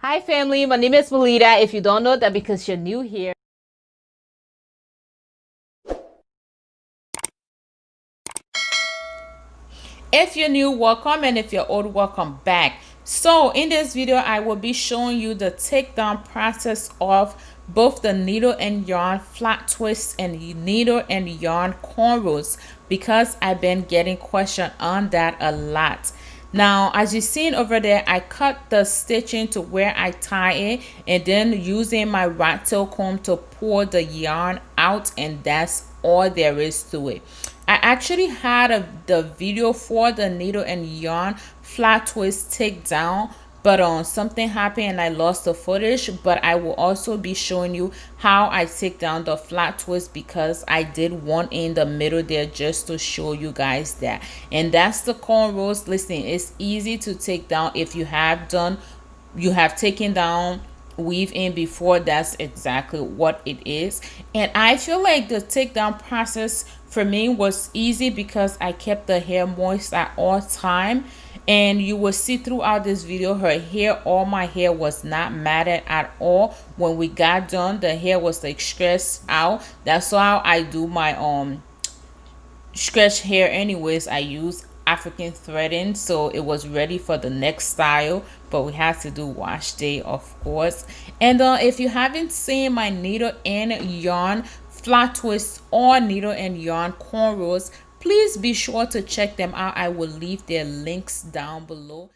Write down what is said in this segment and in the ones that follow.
Hi family, my name is Melita. If you don't know that because you're new here. If you're new, welcome, and if you're old, welcome back. So in this video, I will be showing you the takedown process of both the needle and yarn flat twist and needle and yarn cornrows because I've been getting questions on that a lot. Now, as you've seen over there, I cut the stitching to where I tie it and then using my rat tail comb to pull the yarn out, and that's all there is to it. I actually had the video for the needle and yarn flat twist takedown, but something happened and I lost the footage. But I will also be showing you how I take down the flat twist because I did one in the middle there just to show you guys that. And that's the cornrows. Listen, it's easy to take down if you have taken down weave in before. That's exactly what it is. And I feel like the takedown process for me was easy because I kept the hair moist at all time. And you will see throughout this video all my hair was not matted at all. When we got done, the hair was like stretched out. That's how I do my stretch hair anyways. I use African threading, so it was ready for the next style, but we had to do wash day, of course. And if you haven't seen my needle and yarn flat twist or needle and yarn cornrows, please be sure to check them out. I will leave their links down below.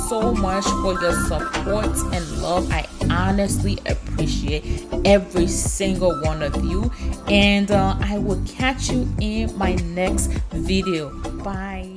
so much for your support and love. I honestly appreciate every single one of you, and I will catch you in my next video. Bye.